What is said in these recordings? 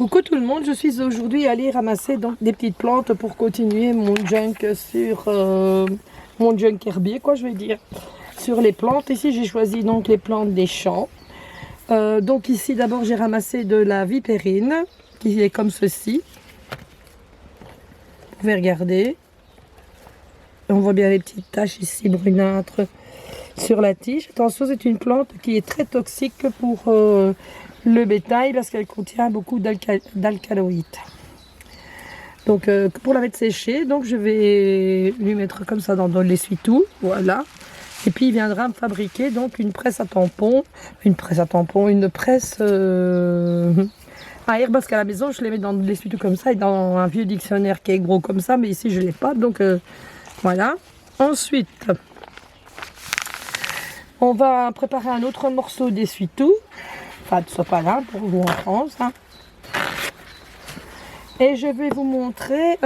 Coucou tout le monde, je suis aujourd'hui allée ramasser donc des petites plantes pour continuer mon junk sur mon junk herbier, quoi, je vais dire, sur les plantes. Ici j'ai choisi donc les plantes des champs. Donc ici d'abord j'ai ramassé de la vipérine qui est comme ceci. Vous pouvez regarder. On voit bien les petites taches ici brunâtres sur la tige. Attention, c'est une plante qui est très toxique pour le bétail parce qu'elle contient beaucoup d'alcaloïdes. Donc pour la mettre sécher, donc je vais lui mettre comme ça dans l'essuie-tout, voilà. Et puis il viendra me fabriquer donc une presse à tampons, une presse à air, parce qu'à la maison je les mets dans l'essuie-tout comme ça et dans un vieux dictionnaire qui est gros comme ça, mais ici je l'ai pas, donc voilà. Ensuite, on va préparer un autre morceau d'essuie-tout. Enfin, ce pas là pour vous en France. Hein. Et je vais vous montrer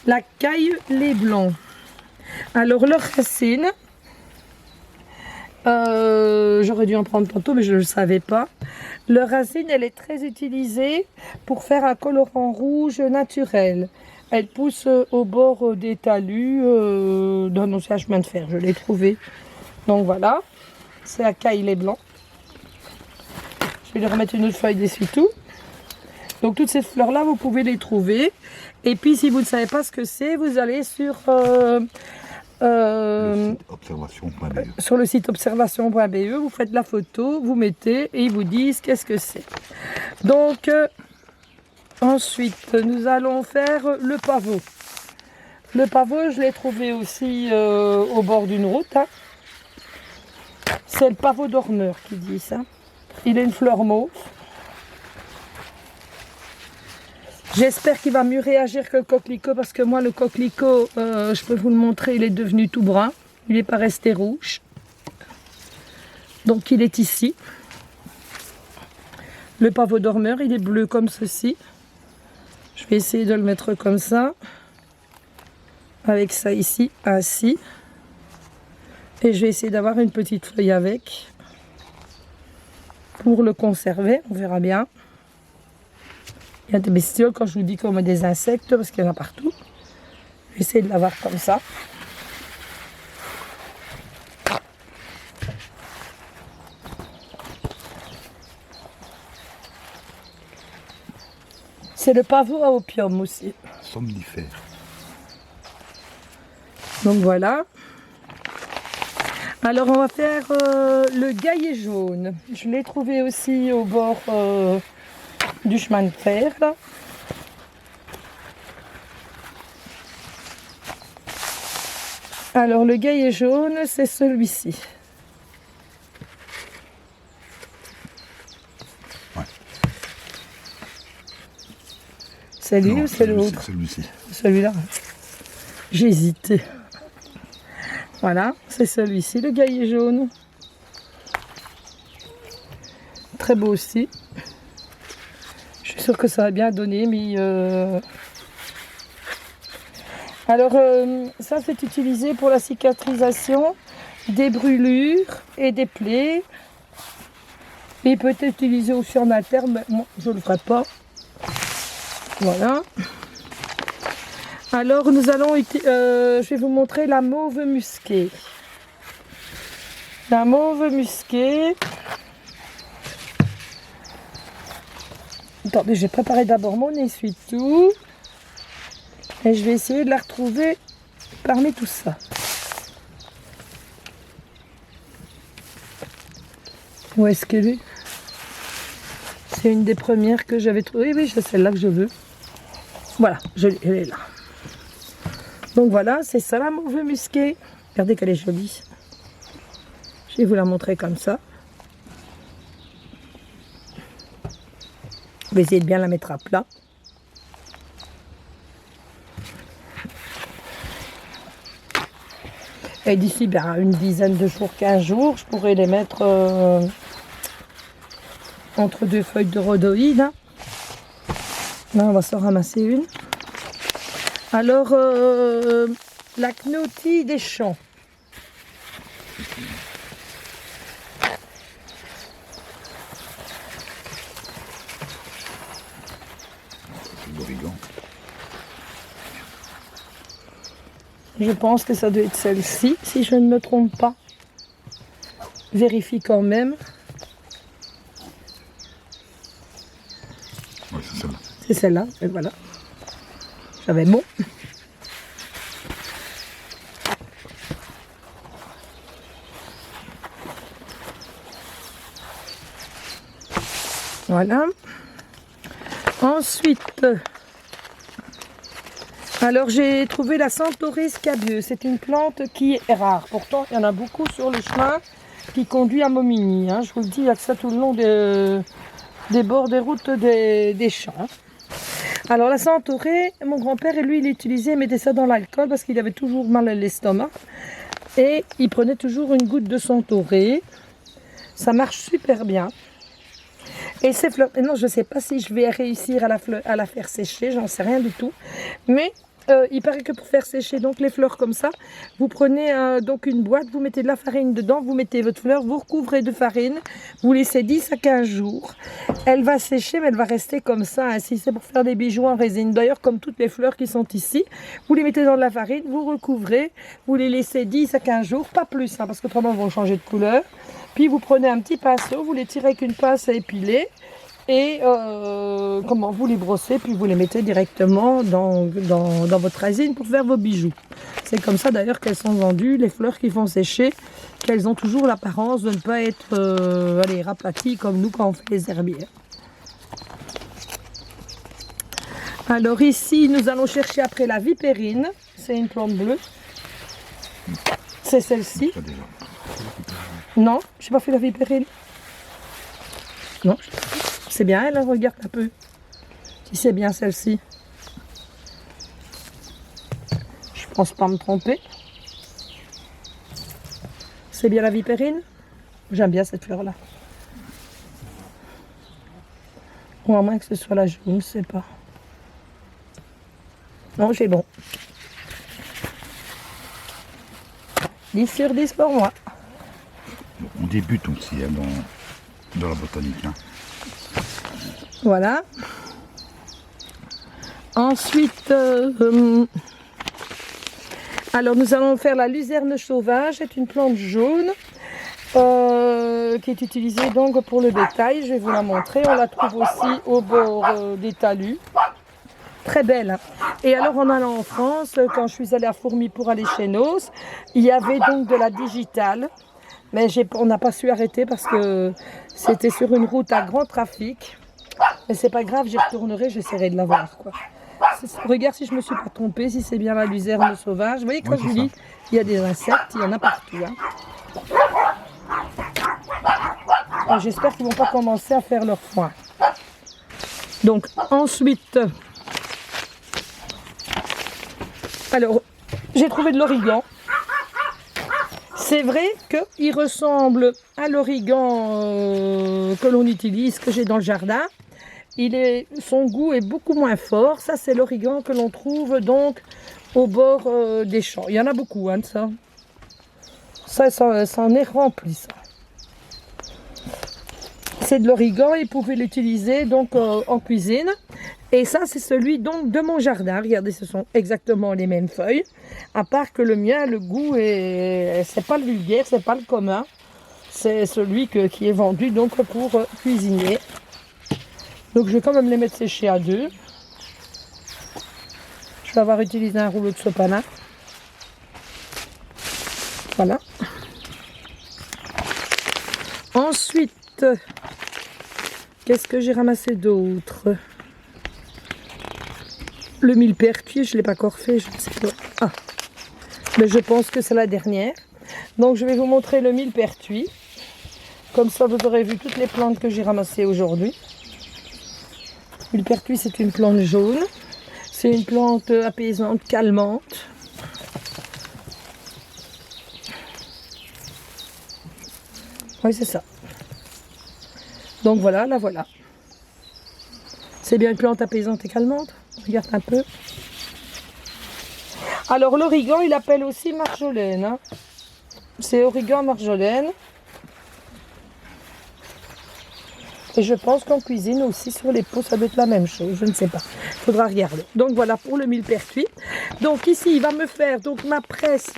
la caille lait blanc. Alors, leurs racines, j'aurais dû en prendre tantôt, mais je ne le savais pas. Leur racine, elle est très utilisée pour faire un colorant rouge naturel. Elle pousse au bord des talus d'un ancien chemin de fer. Je l'ai trouvé. Donc voilà, c'est la caille lait blanc. Je vais lui remettre une autre feuille d'essuie-tout. Donc toutes ces fleurs-là, vous pouvez les trouver. Et puis si vous ne savez pas ce que c'est, vous allez sur le site observation.be, vous faites la photo, vous mettez et ils vous disent qu'est-ce que c'est. Donc ensuite, nous allons faire le pavot. Le pavot, je l'ai trouvé aussi au bord d'une route. Hein. C'est le pavot dormeur qui dit ça. Il a une fleur mauve. J'espère qu'il va mieux réagir que le coquelicot parce que moi le coquelicot, je peux vous le montrer, il est devenu tout brun. Il n'est pas resté rouge. Donc il est ici. Le pavot dormeur, il est bleu comme ceci. Je vais essayer de le mettre comme ça. Avec ça ici, ainsi. Et je vais essayer d'avoir une petite feuille avec. Pour le conserver, on verra bien. Il y a des bestioles, quand je vous dis comme des insectes, parce qu'il y en a partout. Je vais essayer de l'avoir comme ça. C'est le pavot à opium aussi. Somnifère. Donc voilà. Alors on va faire le gaillet jaune. Je l'ai trouvé aussi au bord du chemin de fer. Là. Alors le gaillet jaune, c'est celui-ci. Ouais. C'est lui ou c'est l'autre? Celui-ci. Celui-là. J'ai hésité. Voilà, c'est celui-ci, le gaillet jaune. Très beau aussi. Je suis sûre que ça va bien donner, mais... Alors, ça c'est utilisé pour la cicatrisation des brûlures et des plaies. Il peut être utilisé aussi en interne, mais moi je ne le ferai pas. Voilà. Alors nous allons, je vais vous montrer la mauve musquée. La mauve musquée. Attendez, j'ai préparé d'abord mon essuie-tout. Et je vais essayer de la retrouver parmi tout ça. Où est-ce qu'elle est? C'est une des premières que j'avais trouvées. Oui, c'est celle-là que je veux. Voilà, elle est là. Donc voilà, c'est ça la mauve musquée. Regardez qu'elle est jolie. Je vais vous la montrer comme ça. Je vais essayer de bien la mettre à plat. Et d'ici une dizaine de jours, 15 jours, je pourrais les mettre entre deux feuilles de rhodoïde. Hein. Là, on va s'en ramasser une. Alors, la cnotille des champs. l'origan. Je pense que ça doit être celle-ci, si je ne me trompe pas. Vérifie quand même. Oui, c'est celle-là. C'est celle-là, et voilà. J'avais bon. Voilà. Ensuite, alors j'ai trouvé la Centaurée scabieux. C'est une plante qui est rare. Pourtant, il y en a beaucoup sur le chemin qui conduit à Momigny. Hein. Je vous le dis, il y a que ça tout le long des bords des routes des champs. Alors la Centaurée, mon grand-père, lui, il l'utilisait, il mettait ça dans l'alcool parce qu'il avait toujours mal à l'estomac. Et il prenait toujours une goutte de Centaurée. Ça marche super bien. Et ces fleurs, non, je ne sais pas si je vais réussir à la faire sécher, j'en sais rien du tout. Mais il paraît que pour faire sécher donc les fleurs comme ça, vous prenez donc une boîte, vous mettez de la farine dedans, vous mettez votre fleur, vous recouvrez de farine, vous laissez 10 à 15 jours. Elle va sécher, mais elle va rester comme ça. Hein, si c'est pour faire des bijoux en résine, d'ailleurs comme toutes les fleurs qui sont ici, vous les mettez dans de la farine, vous recouvrez, vous les laissez 10 à 15 jours, pas plus, hein, parce que autrement vont changer de couleur. Puis vous prenez un petit pinceau, vous les tirez avec une pince à épiler et vous les brossez, puis vous les mettez directement dans votre résine pour faire vos bijoux. C'est comme ça d'ailleurs qu'elles sont vendues, les fleurs qui font sécher, qu'elles ont toujours l'apparence de ne pas être raplaties comme nous quand on fait les herbiers. Alors ici, nous allons chercher après la vipérine, c'est une plante bleue. C'est celle-ci. Non, je n'ai pas fait la vipérine. Non, c'est bien elle, regarde un peu. Si c'est bien celle-ci. Je pense pas me tromper. C'est bien la vipérine. J'aime bien cette fleur-là. Ou à moins que ce soit la jaune, je ne sais pas. Non, j'ai bon. 10 sur 10 pour moi. On débute aussi hein, dans la botanique. Hein. Voilà. Ensuite, alors nous allons faire la luzerne sauvage. C'est une plante jaune qui est utilisée donc pour le bétail. Je vais vous la montrer. On la trouve aussi au bord des talus. Très belle. Hein. Et alors en allant en France, quand je suis allée à Fourmi pour aller chez Nos, il y avait donc de la digitale. Mais on n'a pas su arrêter parce que c'était sur une route à grand trafic. Mais c'est pas grave, j'y retournerai, j'essaierai de la voir. Quoi. Regarde si je me suis pas trompée, si c'est bien la luzerne sauvage. Vous voyez, quand je vous dis, il y a des insectes, il y en a partout. Hein. J'espère qu'ils vont pas commencer à faire leur foin. Donc ensuite, alors j'ai trouvé de l'origan. C'est vrai qu'il ressemble à l'origan que l'on utilise, que j'ai dans le jardin. Son goût est beaucoup moins fort. Ça, c'est l'origan que l'on trouve donc au bord des champs. Il y en a beaucoup, hein, de ça. Ça en est rempli, ça. C'est de l'origan et vous pouvez l'utiliser donc en cuisine. Et ça, c'est celui donc de mon jardin. Regardez, ce sont exactement les mêmes feuilles. À part que le mien, le goût, c'est pas le vulgaire, c'est pas le commun. C'est celui qui est vendu donc pour cuisiner. Donc je vais quand même les mettre sécher à deux. Je vais avoir utilisé un rouleau de sopalin. Voilà. Ensuite, qu'est-ce que j'ai ramassé d'autre? Le millepertuis, je ne l'ai pas encore fait, je ne sais pas. Ah, mais je pense que c'est la dernière. Donc je vais vous montrer le millepertuis. Comme ça, vous aurez vu toutes les plantes que j'ai ramassées aujourd'hui. Le millepertuis, c'est une plante jaune. C'est une plante apaisante, calmante. Oui, c'est ça. Donc voilà, la voilà. C'est bien une plante apaisante et calmante. Regarde un peu. Alors l'origan, il appelle aussi marjolaine. Hein. C'est origan marjolaine. Et je pense qu'en cuisine aussi, sur les pots, ça doit être la même chose. Je ne sais pas. Il faudra regarder. Donc voilà pour le millepertuis. Donc ici, il va me faire donc, ma presse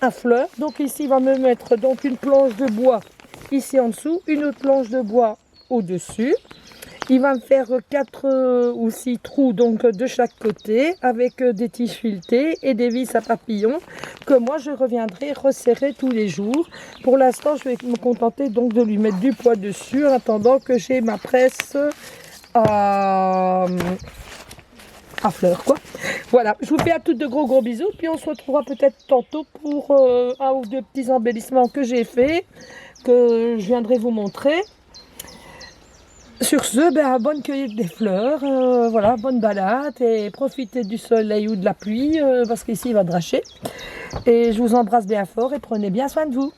à fleurs. Donc ici, il va me mettre donc, une planche de bois ici en dessous, une autre planche de bois au-dessus. Il va me faire 4 ou 6 trous donc de chaque côté avec des tiges filetées et des vis à papillons que moi je reviendrai resserrer tous les jours. Pour l'instant, je vais me contenter donc de lui mettre du poids dessus en attendant que j'ai ma presse à fleurs quoi. Voilà, je vous fais à toutes de gros bisous, puis on se retrouvera peut-être tantôt pour un ou deux petits embellissements que j'ai fait, que je viendrai vous montrer. Sur ce, bonne cueillette des fleurs, voilà, bonne balade et profitez du soleil ou de la pluie parce qu'ici il va dracher. Et je vous embrasse bien fort et prenez bien soin de vous.